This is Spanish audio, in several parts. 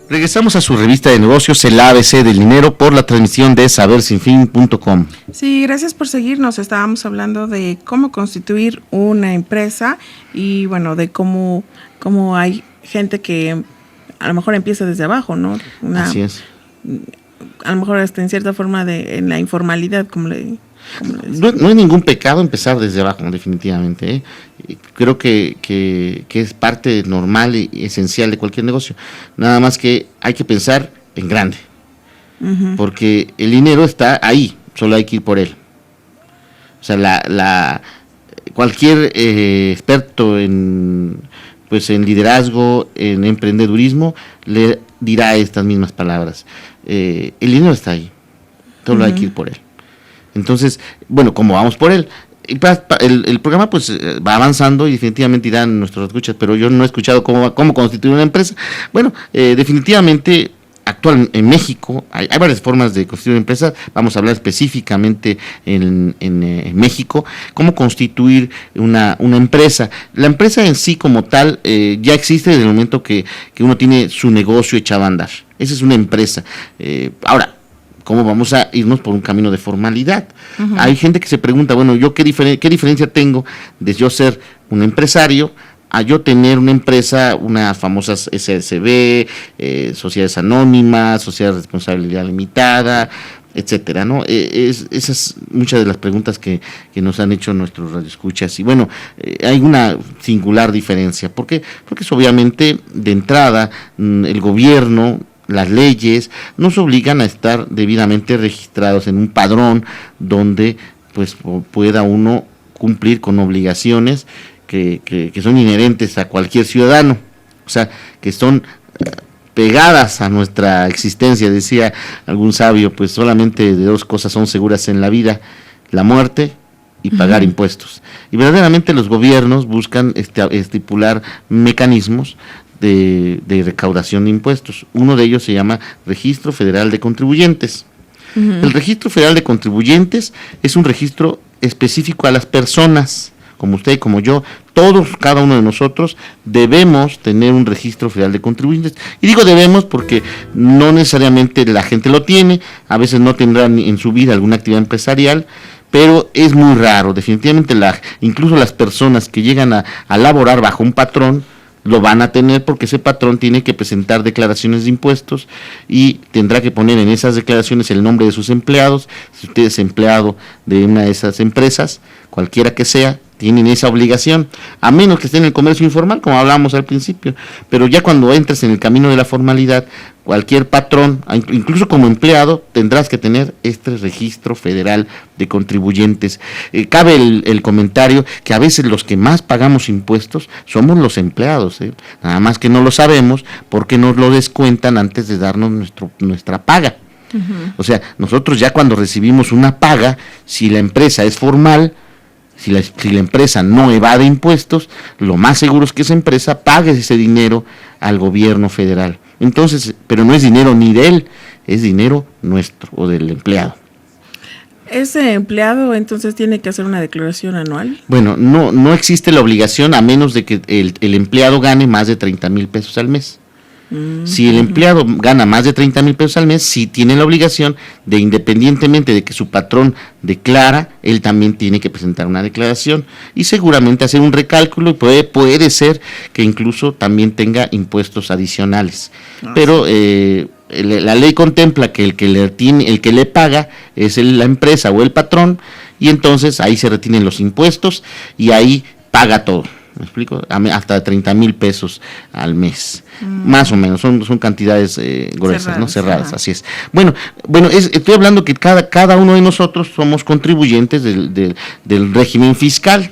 Regresamos a su revista de negocios, el ABC del dinero, por la transmisión de sabersinfin.com. Sí, gracias por seguirnos. Estábamos hablando de cómo constituir una empresa y bueno, de cómo hay gente que a lo mejor empieza desde abajo, ¿no? Así es. A lo mejor hasta en cierta forma en la informalidad, como le no hay ningún pecado empezar desde abajo, definitivamente, ¿eh? Creo que es parte normal y esencial de cualquier negocio. Nada más que hay que pensar en grande, porque el dinero está ahí, solo hay que ir por él. O sea, cualquier experto en liderazgo, en emprendedurismo, le dirá estas mismas palabras. El dinero está ahí, solo hay que ir por él. Entonces, bueno, como vamos por él, el programa pues va avanzando y definitivamente irán nuestros escuchas, pero yo no he escuchado cómo constituir una empresa. Bueno, definitivamente actual en México hay varias formas de constituir una empresa. Vamos a hablar específicamente en México, cómo constituir una empresa. La empresa en sí como tal ya existe desde el momento que uno tiene su negocio echado a andar. Esa es una empresa. Ahora, ¿cómo vamos a irnos por un camino de formalidad? Hay gente que se pregunta, bueno, ¿yo qué diferencia tengo de yo ser un empresario a yo tener una empresa, unas famosas SSB, sociedades anónimas, sociedades de responsabilidad limitada, etcétera, ¿no? Esas muchas de las preguntas que nos han hecho nuestros radioescuchas. Y bueno, hay una singular diferencia. ¿Por qué? Porque es obviamente, de entrada, el gobierno, las leyes nos obligan a estar debidamente registrados en un padrón donde pues pueda uno cumplir con obligaciones que son inherentes a cualquier ciudadano, o sea, que son pegadas a nuestra existencia. Decía algún sabio, pues solamente de dos cosas son seguras en la vida: la muerte y pagar impuestos. Y verdaderamente los gobiernos buscan estipular mecanismos de recaudación de impuestos. Uno de ellos se llama Registro Federal de Contribuyentes. El Registro Federal de Contribuyentes es un registro específico a las personas, como usted y como yo. Cada uno de nosotros debemos tener un Registro Federal de Contribuyentes. Y digo debemos porque no necesariamente la gente lo tiene, a veces no tendrán en su vida alguna actividad empresarial, pero es muy raro. Definitivamente incluso las personas que llegan a laborar bajo un patrón lo van a tener, porque ese patrón tiene que presentar declaraciones de impuestos y tendrá que poner en esas declaraciones el nombre de sus empleados. Si usted es empleado de una de esas empresas, cualquiera que sea, tienen esa obligación, a menos que esté en el comercio informal, como hablábamos al principio. Pero ya cuando entres en el camino de la formalidad, cualquier patrón, incluso como empleado, tendrás que tener este Registro Federal de Contribuyentes. Cabe el comentario que a veces los que más pagamos impuestos somos los empleados, nada más que no lo sabemos porque nos lo descuentan antes de darnos nuestra paga. O sea, nosotros ya cuando recibimos una paga, si la empresa es formal, si la empresa no evade impuestos, lo más seguro es que esa empresa pague ese dinero al gobierno federal. Entonces, pero no es dinero ni de él, es dinero nuestro o del empleado. ¿Ese empleado entonces tiene que hacer una declaración anual? Bueno, no existe la obligación, a menos de que el empleado gane más de 30,000 pesos al mes. Si el empleado gana más de 30,000 pesos al mes, sí tiene la obligación de, independientemente de que su patrón declara, él también tiene que presentar una declaración y seguramente hacer un recálculo, y puede ser que incluso también tenga impuestos adicionales. Pero la ley contempla que el que le paga es la empresa o el patrón, y entonces ahí se retienen los impuestos y ahí paga todo. ¿Me explico? Hasta 30,000 pesos al mes, más o menos, son cantidades gruesas, cerradas, ¿no? Cerradas, así es. Bueno, estoy hablando que cada uno de nosotros somos contribuyentes del régimen fiscal,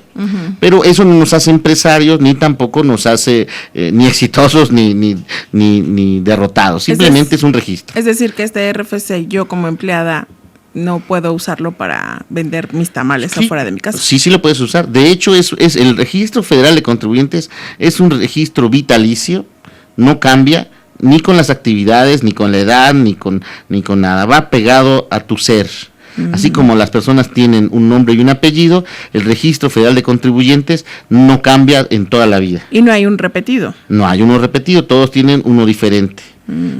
pero eso no nos hace empresarios, ni tampoco nos hace ni exitosos ni derrotados, simplemente es un registro. Es decir, que este RFC, yo como empleada, no puedo usarlo para vender mis tamales afuera de mi casa. Sí lo puedes usar. De hecho, es el Registro Federal de Contribuyentes es un registro vitalicio, no cambia, ni con las actividades, ni con la edad, ni con nada, va pegado a tu ser. Así como las personas tienen un nombre y un apellido, el Registro Federal de Contribuyentes no cambia en toda la vida. Y no hay un repetido. No hay uno repetido, todos tienen uno diferente.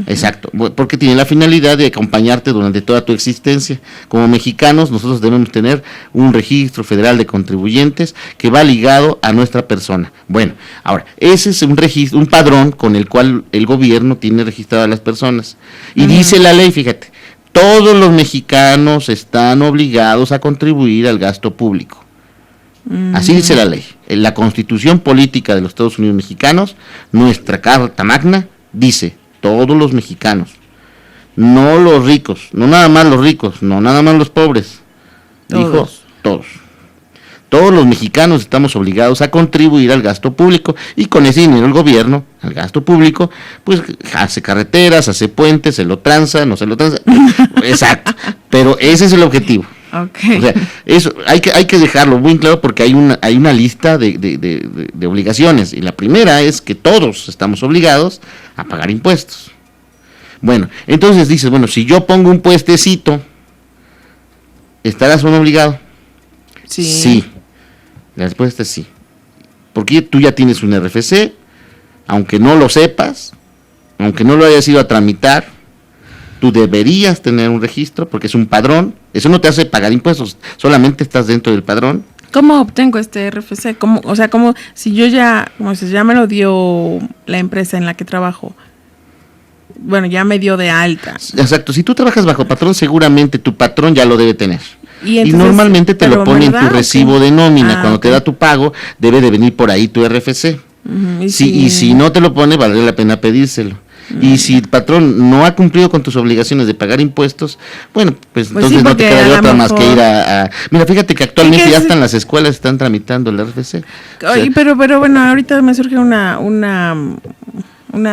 Exacto, porque tiene la finalidad de acompañarte durante toda tu existencia. Como mexicanos, nosotros debemos tener un Registro Federal de Contribuyentes que va ligado a nuestra persona. Bueno, ahora, ese es un registro, un padrón con el cual el gobierno tiene registradas a las personas. Y dice la ley, fíjate, todos los mexicanos están obligados a contribuir al gasto público. Así dice la ley. En la Constitución Política de los Estados Unidos Mexicanos, nuestra Carta Magna, dice, todos los mexicanos, no los ricos, no nada más los ricos, no nada más los pobres, dijo todos. Todos los mexicanos estamos obligados a contribuir al gasto público y con ese dinero el gobierno, al gasto público, pues hace carreteras, hace puentes, se lo tranza, no se lo tranza, exacto, pero ese es el objetivo. Okay. O sea, eso hay que dejarlo muy claro porque hay una lista de obligaciones y la primera es que todos estamos obligados a pagar impuestos. Bueno, entonces dices, bueno, si yo pongo un puestecito, ¿estarás o no obligado? Sí. La respuesta es sí. Porque tú ya tienes un RFC, aunque no lo sepas, aunque no lo hayas ido a tramitar, tú deberías tener un registro porque es un padrón. Eso no te hace pagar impuestos, solamente estás dentro del padrón. ¿Cómo obtengo este RFC? O sea, como si yo ya me lo dio la empresa en la que trabajo. Bueno, ya me dio de alta. Exacto, si tú trabajas bajo patrón, seguramente tu patrón ya lo debe tener. Y normalmente te lo pone en tu recibo de nómina. Cuando te da tu pago, debe de venir por ahí tu RFC. Uh-huh, y si no te lo pone, vale la pena pedírselo. Y si el patrón no ha cumplido con tus obligaciones de pagar impuestos, bueno, pues entonces sí, no te queda de otra más que ir a... Mira, fíjate que actualmente ya hasta en las escuelas están tramitando el RFC. Oye, pero bueno, ahorita me surge una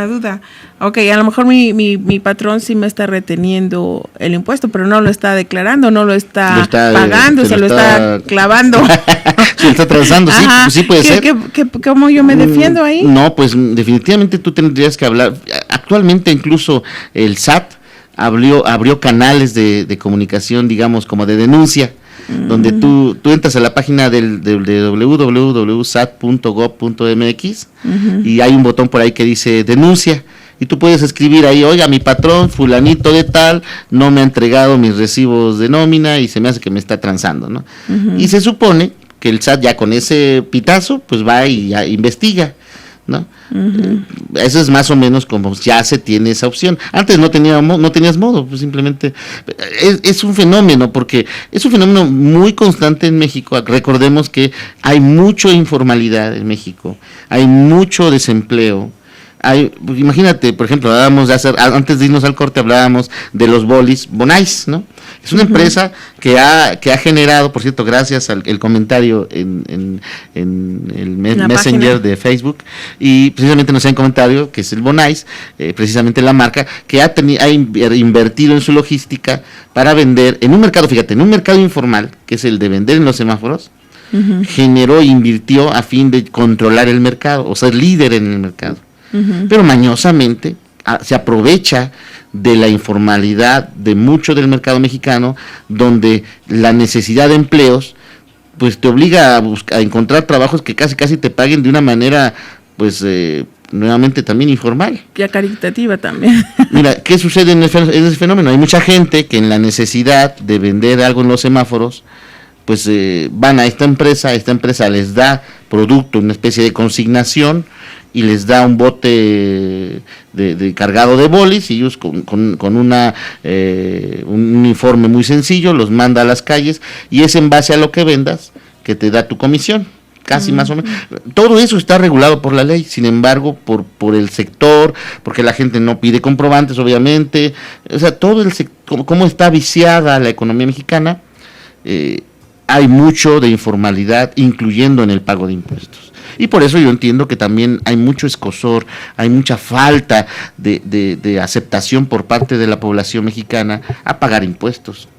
duda. Ok, a lo mejor mi patrón sí me está reteniendo el impuesto, pero no lo está declarando, no lo está pagando, se lo está clavando. Se lo está transando, sí, pues sí puede ser. ¿Cómo yo me defiendo ahí? No, pues definitivamente tú tendrías que hablar. Actualmente incluso el SAT abrió canales de comunicación, digamos, como de denuncia, donde tú entras a la página de www.sat.gov.mx y hay un botón por ahí que dice denuncia. Y tú puedes escribir ahí, oiga, mi patrón, fulanito de tal, no me ha entregado mis recibos de nómina y se me hace que me está transando, ¿no? Y se supone que el SAT ya con ese pitazo, pues va y ya investiga, ¿no? Eso es más o menos como ya se tiene esa opción. Antes no tenías modo, pues simplemente es un fenómeno, porque es un fenómeno muy constante en México. Recordemos que hay mucha informalidad en México, hay mucho desempleo. Imagínate, por ejemplo, antes de irnos al corte hablábamos de los bolis Bonais, ¿no? Es una empresa que ha generado, por cierto, gracias al el comentario en el Messenger de Facebook, y precisamente nos hacen comentario que es el Bonais, precisamente la marca que ha invertido en su logística para vender en un mercado, fíjate, en un mercado informal, que es el de vender en los semáforos, invirtió a fin de controlar el mercado, o ser líder en el mercado. Pero mañosamente se aprovecha de la informalidad de mucho del mercado mexicano, donde la necesidad de empleos pues te obliga a encontrar trabajos que casi te paguen de una manera pues nuevamente también informal. Ya caritativa también. Mira, ¿qué sucede en ese fenómeno? Hay mucha gente que en la necesidad de vender algo en los semáforos pues van a esta empresa les da producto, una especie de consignación, y les da un bote de cargado de bolis, y ellos con un uniforme muy sencillo los manda a las calles, y es en base a lo que vendas que te da tu comisión, casi más o menos. Todo eso está regulado por la ley, sin embargo, por el sector, porque la gente no pide comprobantes, obviamente, o sea, todo el sector, cómo está viciada la economía mexicana, hay mucho de informalidad, incluyendo en el pago de impuestos. Y por eso yo entiendo que también hay mucho escosor, hay mucha falta de aceptación por parte de la población mexicana a pagar impuestos.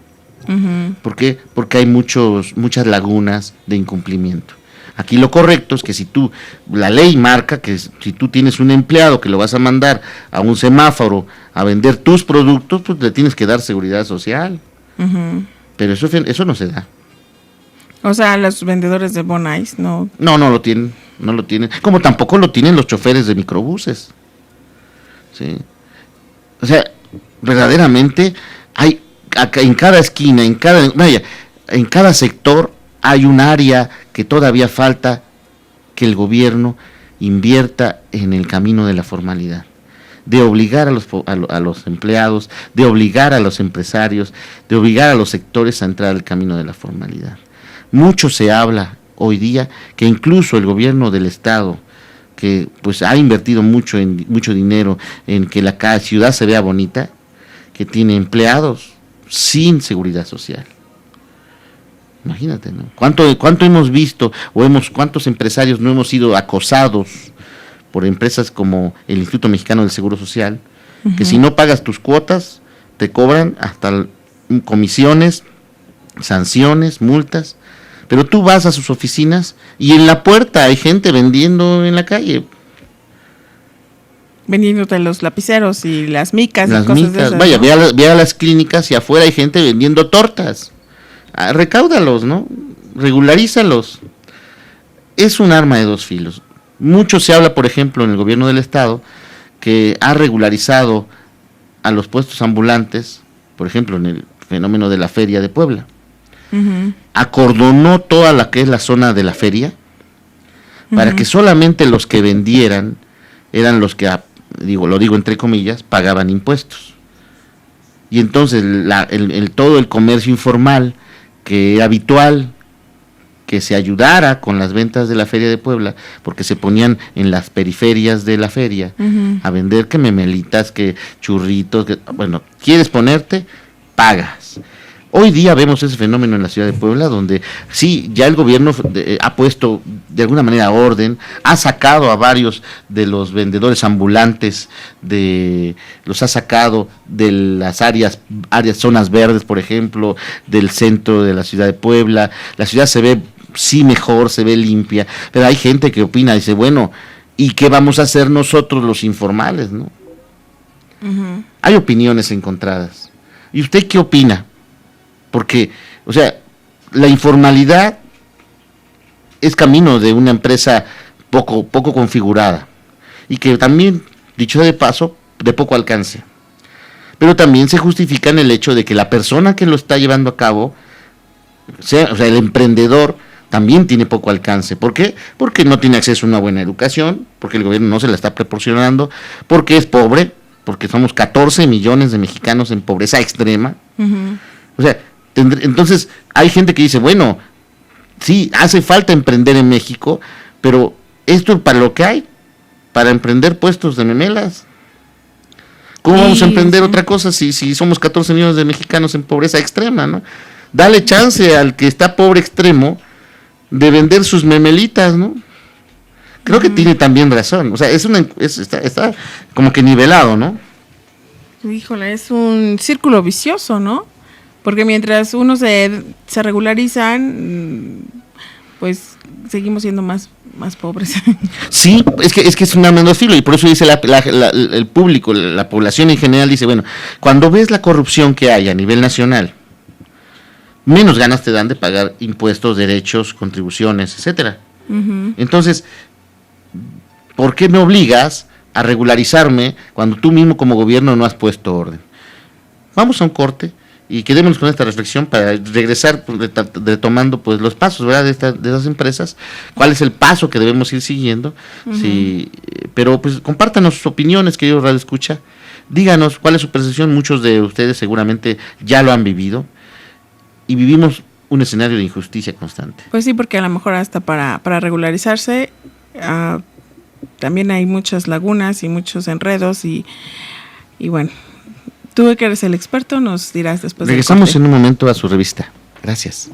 ¿Por qué? Porque hay muchas lagunas de incumplimiento. Aquí lo correcto es que la ley marca que si tú tienes un empleado que lo vas a mandar a un semáforo a vender tus productos, pues le tienes que dar seguridad social. Uh-huh. Pero eso no se da. O sea, los vendedores de Bonais no lo tienen, no lo tienen. Como tampoco lo tienen los choferes de microbuses. ¿Sí? O sea, verdaderamente hay en cada esquina, en cada sector hay un área que todavía falta que el gobierno invierta en el camino de la formalidad, de obligar a los empleados, de obligar a los empresarios, de obligar a los sectores a entrar al camino de la formalidad. Mucho se habla hoy día que incluso el gobierno del estado, que pues ha invertido mucho dinero en que la ciudad se vea bonita, que tiene empleados sin seguridad social. Imagínate, ¿no? ¿Cuánto hemos visto cuántos empresarios no hemos sido acosados por empresas como el Instituto Mexicano del Seguro Social, uh-huh, que si no pagas tus cuotas te cobran hasta comisiones, sanciones, multas? Pero tú vas a sus oficinas y en la puerta hay gente vendiendo en la calle. Vendiéndote los lapiceros y las micas. Las y cosas micas. De esas, Vaya, ¿no? ve a las clínicas y afuera hay gente vendiendo tortas. Recáudalos, ¿no? Regularízalos. Es un arma de dos filos. Mucho se habla, por ejemplo, en el gobierno del estado, que ha regularizado a los puestos ambulantes, por ejemplo, en el fenómeno de la feria de Puebla. Uh-huh. Acordonó toda la que es la zona de la feria, uh-huh, para que solamente los que vendieran eran los que, lo digo entre comillas, pagaban impuestos. Y entonces todo el comercio informal, que era habitual que se ayudara con las ventas de la feria de Puebla, porque se ponían en las periferias de la feria, uh-huh, a vender que memelitas, que churritos, ¿quieres ponerte? Pagas. Hoy día vemos ese fenómeno en la ciudad de Puebla, donde sí, ya el gobierno ha puesto de alguna manera orden, ha sacado a varios de los vendedores ambulantes, los ha sacado de las zonas verdes, por ejemplo, del centro de la ciudad de Puebla. La ciudad se ve sí mejor, se ve limpia, pero hay gente que opina, dice, bueno, ¿y qué vamos a hacer nosotros los informales, no? Uh-huh. Hay opiniones encontradas. ¿Y usted qué opina? Porque, o sea, la informalidad es camino de una empresa poco configurada y que también, dicho de paso, de poco alcance. Pero también se justifica en el hecho de que la persona que lo está llevando a cabo, o sea, el emprendedor, también tiene poco alcance. ¿Por qué? Porque no tiene acceso a una buena educación, porque el gobierno no se la está proporcionando, porque es pobre, porque somos 14 millones de mexicanos en pobreza extrema. Uh-huh. O sea, entonces hay gente que dice, bueno, sí, hace falta emprender en México, pero esto es para lo que hay, para emprender puestos de memelas. ¿Cómo vamos a emprender otra cosa si somos 14 millones de mexicanos en pobreza extrema, ¿no? Dale chance al que está pobre extremo de vender sus memelitas, ¿no? Creo que tiene también razón, o sea, está como que nivelado, ¿no? Híjole, es un círculo vicioso, ¿no? Porque mientras unos se regularizan, pues seguimos siendo más pobres. Sí, es que es un arma de dos filos, y por eso dice el público, la población en general dice, bueno, cuando ves la corrupción que hay a nivel nacional, menos ganas te dan de pagar impuestos, derechos, contribuciones, etcétera. Uh-huh. Entonces, ¿por qué me obligas a regularizarme cuando tú mismo como gobierno no has puesto orden? Vamos a un corte y quedémonos con esta reflexión para regresar retomando pues los pasos, ¿verdad? de esas empresas, cuál es el paso que debemos ir siguiendo. Uh-huh. Sí, pero pues compártanos sus opiniones, queridos Radio Escucha, díganos cuál es su percepción. Muchos de ustedes seguramente ya lo han vivido y vivimos un escenario de injusticia constante. Pues sí, porque a lo mejor hasta para regularizarse también hay muchas lagunas y muchos enredos y bueno, tú que eres el experto nos dirás después. Regresamos en un momento a su revista. Gracias.